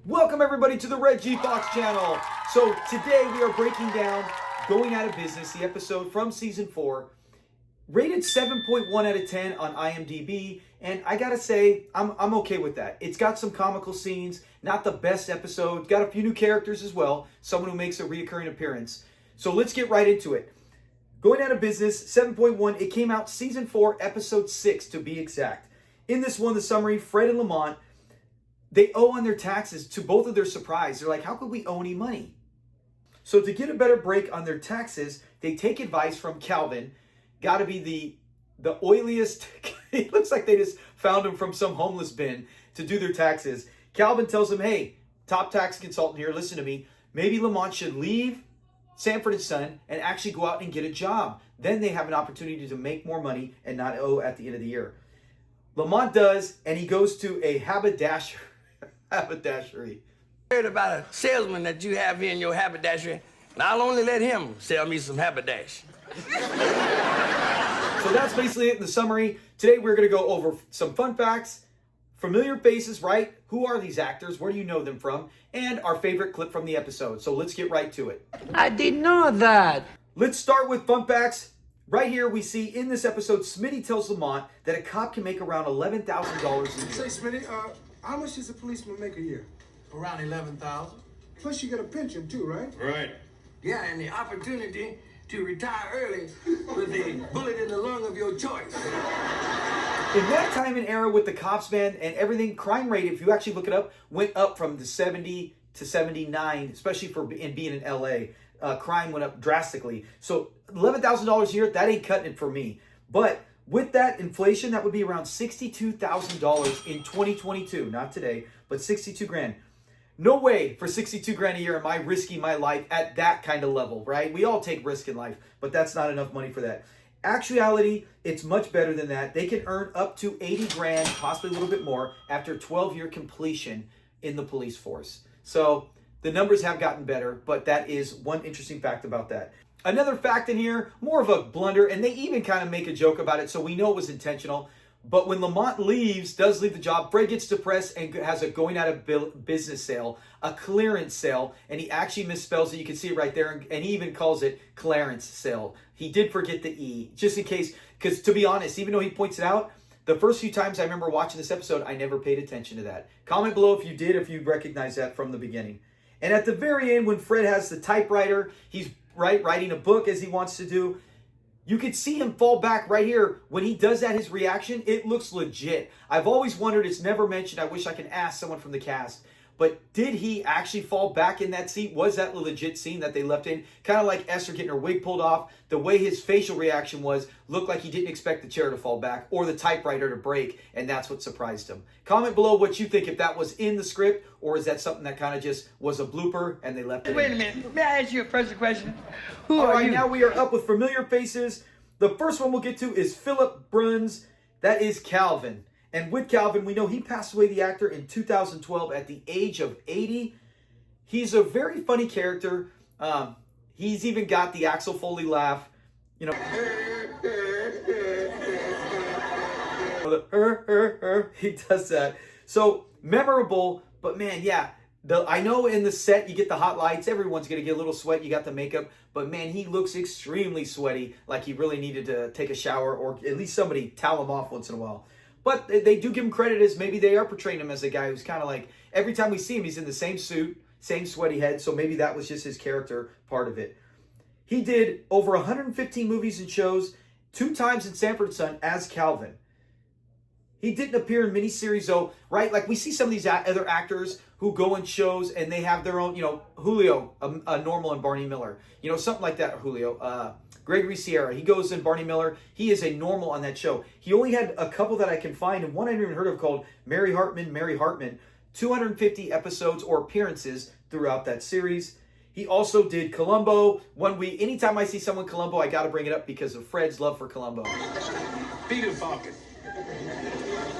Welcome everybody to the Red G Fox channel. So today we are breaking down Going Out of Business, the episode from season 4, rated 7.1 out of 10 on IMDb, and I gotta say, I'm okay with that. It's got some comical scenes, not the best episode, got a few new characters as well, someone who makes a reoccurring appearance. So let's get right into it. Going Out of Business, 7.1, it came out season 4, episode 6 to be exact. In this one, the summary, Fred and Lamont, they owe on their taxes. To both of their surprise, they're like, how could we owe any money? So to get a better break on their taxes, they take advice from Calvin. Got to be the oiliest. It looks like they just found him from some homeless bin to do their taxes. Calvin tells them, hey, top tax consultant here, listen to me. Maybe Lamont should leave Sanford and Son and actually go out and get a job. Then they have an opportunity to make more money and not owe at the end of the year. Lamont does, and he goes to a haberdashery. Heard about a salesman that you have here in your haberdashery, and I'll only let him sell me some haberdash. So that's basically it in the summary. Today we're going to go over some fun facts, familiar faces, right? Who are these actors? Where do you know them from? And our favorite clip from the episode. So let's get right to it. I didn't know that. Let's start with fun facts. Right here we see in this episode, Smitty tells Lamont that a cop can make around $11,000 a year. Say, Smitty, how much does a policeman make a year? Around 11,000. Plus you get a pension too, right? Right. Yeah, and the opportunity to retire early with a bullet in the lung of your choice. In that time and era with the cops, man, and everything, crime rate, if you actually look it up, went up from the 70 to 79, especially for being in LA. Crime went up drastically. So $11,000 a year, that ain't cutting it for me. But with that inflation, that would be around $62,000 in 2022. Not today, but 62 grand. No way for 62 grand a year am I risking my life at that kind of level, right? We all take risk in life, but that's not enough money for that. Actuality, it's much better than that. They can earn up to 80 grand, possibly a little bit more, after 12-year completion in the police force. So the numbers have gotten better, but that is one interesting fact about that. Another fact in here, more of a blunder, and they even kind of make a joke about it, so we know it was intentional. But when Lamont does leave the job, Fred gets depressed and has a going out of business sale, a clearance sale, and he actually misspells it. You can see it right there, and he even calls it Clarence sale. He did forget the E, just in case, because to be honest, even though he points it out, the first few times I remember watching this episode, I never paid attention to that. Comment below if you did, if you recognize that from the beginning. And at the very end, when Fred has the typewriter, he's writing a book as he wants to do. You could see him fall back right here. When he does that, his reaction, it looks legit. I've always wondered, it's never mentioned. I wish I could ask someone from the cast. But did he actually fall back in that seat? Was that a legit scene that they left in? Kind of like Esther getting her wig pulled off. The way his facial reaction was, looked like he didn't expect the chair to fall back or the typewriter to break, and that's what surprised him. Comment below what you think, if that was in the script, or is that something that kind of just was a blooper and they left it Wait in? a minute. May I ask you a personal question? Who All are right, you? now we are up with familiar faces. The first one we'll get to is Philip Bruns. That is Calvin. And with Calvin, we know he passed away, the actor, in 2012 at the age of 80. He's a very funny character. He's even got the Axel Foley laugh. You know, he does that. So memorable, but man, yeah. I know in the set you get the hot lights. Everyone's going to get a little sweat. You got the makeup. But man, he looks extremely sweaty, like he really needed to take a shower, or at least somebody towel him off once in a while. But they do give him credit, as maybe they are portraying him as a guy who's kind of like, every time we see him, he's in the same suit, same sweaty head. So maybe that was just his character part of it. He did over 115 movies and shows, 2 times in Sanford and Son as Calvin. He didn't appear in miniseries though, right? Like we see some of these other actors who go in shows and they have their own, Julio, a normal in Barney Miller. Something like that, Julio. Gregory Sierra, he goes in Barney Miller. He is a normal on that show. He only had a couple that I can find, and one I haven't even heard of called Mary Hartman. 250 episodes or appearances throughout that series. He also did Columbo. Anytime I see someone Columbo, I got to bring it up because of Fred's love for Columbo. Peter Falcon.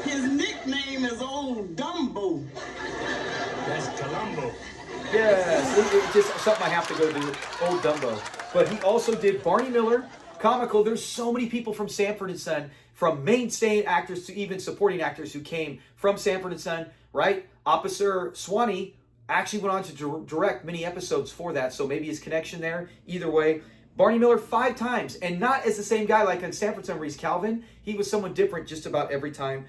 His nickname is Old Dumbo. That's Columbo. Yes, it's just something I have to go do, Old Dumbo. But he also did Barney Miller, comical. There's so many people from Sanford and Son, from mainstay actors to even supporting actors who came from Sanford and Son, right? Officer Swanee actually went on to direct many episodes for that, so maybe his connection there. Either way, Barney Miller 5 times, and not as the same guy like on Sanford Son Reese Calvin. He was someone different just about every time.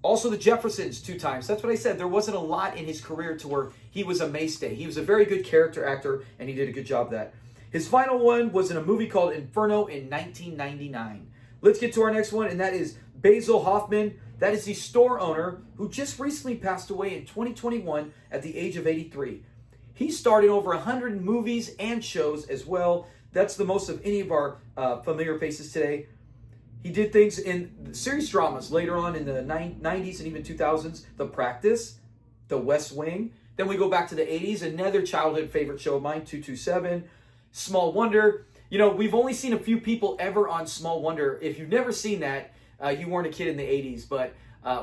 Also the Jeffersons 2 times. That's what I said. There wasn't a lot in his career to where he was a mainstay. He was a very good character actor, and he did a good job of that. His final one was in a movie called Inferno in 1999. Let's get to our next one, and that is Basil Hoffman. That is the store owner who just recently passed away in 2021 at the age of 83. He starred in over 100 movies and shows as well. That's the most of any of our familiar faces today. He did things in series dramas later on in the 90s and even 2000s. The Practice, The West Wing. Then we go back to the 80s, another childhood favorite show of mine, 227. Small Wonder. You know, we've only seen a few people ever on Small Wonder. If you've never seen that, you weren't a kid in the 80s, but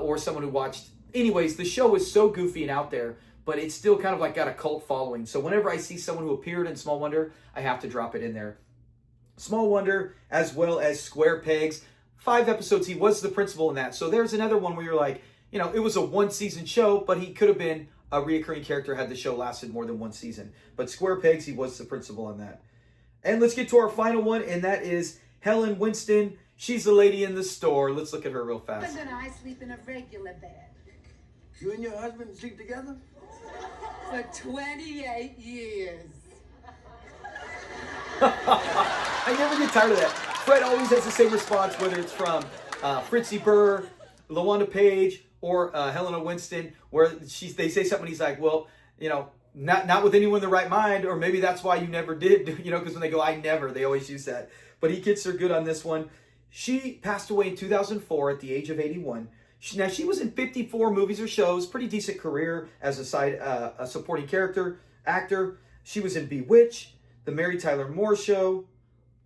or someone who watched. Anyways, the show is so goofy and out there, but it's still kind of like got a cult following. So whenever I see someone who appeared in Small Wonder, I have to drop it in there. Small Wonder, as well as Square Pegs. 5 episodes, he was the principal in that. So there's another one where you're like, you know, it was a 1-season show, but he could have been a reoccurring character had the show lasted more than 1 season. But Square Pegs, he was the principal in that. And let's get to our final one, and that is Helen Winston. She's the lady in the store. Let's look at her real fast. Husband and I sleep in a regular bed. You and your husband sleep together? For 28 years. I never get tired of that. Fred always has the same response, whether it's from Fritzy Burr, LaWanda Page, or Helena Winston, where they say something, he's like, well, you know, not with anyone in the right mind, or maybe that's why you never did, you know, because when they go, I never, they always use that. But he gets her good on this one. She passed away in 2004 at the age of 81. Now, she was in 54 movies or shows, pretty decent career as a supporting character, actor. She was in Bewitched, The Mary Tyler Moore Show,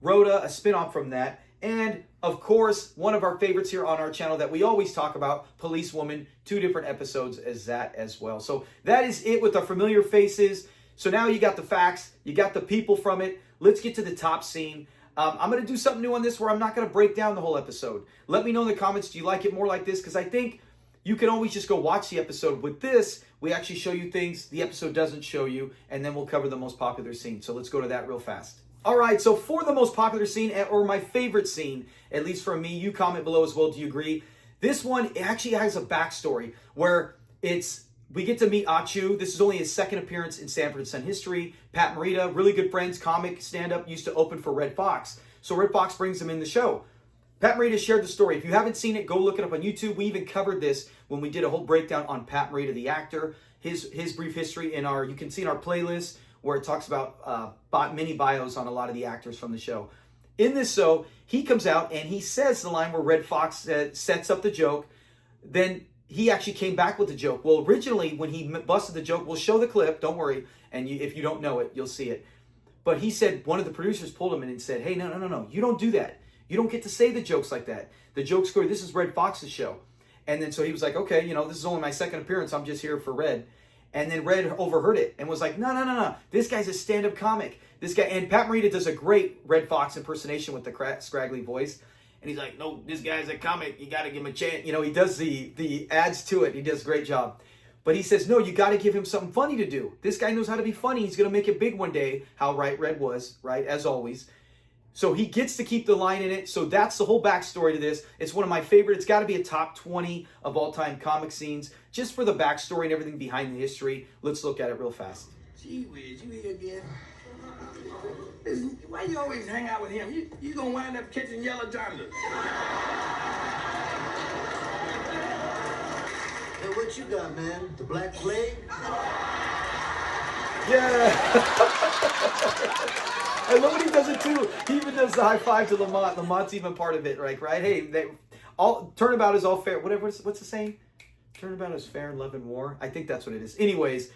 Rhoda, a spinoff from that, and, of course, one of our favorites here on our channel that we always talk about, Policewoman, 2 different episodes as that as well. So that is it with our familiar faces. So now you got the facts, you got the people from it. Let's get to the top scene. I'm going to do something new on this where I'm not going to break down the whole episode. Let me know in the comments, do you like it more like this? Because I think you can always just go watch the episode. With this, we actually show you things the episode doesn't show you, and then we'll cover the most popular scene. So let's go to that real fast. All right, so for the most popular scene, or my favorite scene, at least for me, you comment below as well, do you agree? This one actually has a backstory where we get to meet Achu. This is only his 2nd appearance in Sanford Son history. Pat Morita, really good friends, comic stand-up, used to open for Red Fox. So Red Fox brings him in the show. Pat Morita shared the story. If you haven't seen it, go look it up on YouTube. We even covered this when we did a whole breakdown on Pat Morita, the actor, his brief history you can see in our playlist where it talks about mini bios on a lot of the actors from the show. In this show, he comes out and he says the line where Red Fox sets up the joke. Then he actually came back with the joke. Well, originally, when he busted the joke, we'll show the clip, don't worry, and if you don't know it, you'll see it. But he said, one of the producers pulled him in and said, hey, no, you don't do that. You don't get to say the jokes like that. The joke's good. This is Red Fox's show. And then so he was like, okay, you know, this is only my 2nd appearance. I'm just here for Red. And then Red overheard it and was like, no. This guy's a stand-up comic. This guy, and Pat Morita does a great Red Fox impersonation with the scraggly voice. And he's like, no, this guy's a comic. You got to give him a chance. You know, he does the adds to it. He does a great job. But he says, no, you got to give him something funny to do. This guy knows how to be funny. He's going to make it big one day. How right Red was, right, as always. So he gets to keep the line in it. So that's the whole backstory to this. It's one of my favorite. It's got to be a top 20 of all-time comic scenes. Just for the backstory and everything behind the history. Let's look at it real fast. Gee whiz, you here again? Listen, why you always hang out with him? You gonna wind up catching yellow jaundice. Hey, what you got, man? The Black Plague? Yeah. I love when he does it too. He even does the high five to Lamont. Lamont's even part of it, right? Hey, turnabout is all fair. What's the saying? Turnabout is fair in love and war. I think that's what it is. Anyways,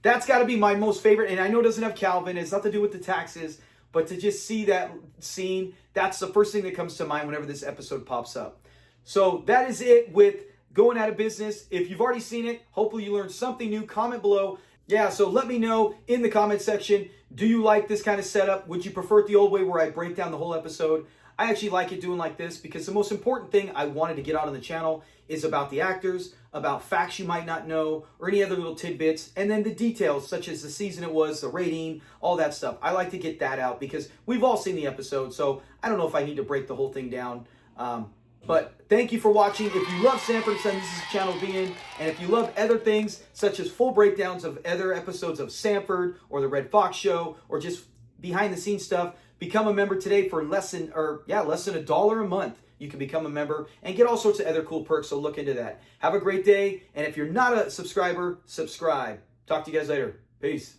that's got to be my most favorite. And I know it doesn't have Calvin. It's nothing to do with the taxes. But to just see that scene, that's the first thing that comes to mind whenever this episode pops up. So that is it with Going Out of Business. If you've already seen it, hopefully you learned something new. Comment below. Yeah, so let me know in the comment section, do you like this kind of setup? Would you prefer it the old way where I break down the whole episode? I actually like it doing like this because the most important thing I wanted to get out on the channel is about the actors, about facts you might not know, or any other little tidbits, and then the details such as the season it was, the rating, all that stuff. I like to get that out because we've all seen the episode, so I don't know if I need to break the whole thing down. But thank you for watching. If you love Sanford Son, this is the channel to be in. And if you love other things, such as full breakdowns of other episodes of Sanford or The Red Fox Show, or just behind the scenes stuff, become a member today for less than $1 a month. You can become a member and get all sorts of other cool perks, so look into that. Have a great day, and if you're not a subscriber, subscribe. Talk to you guys later. Peace.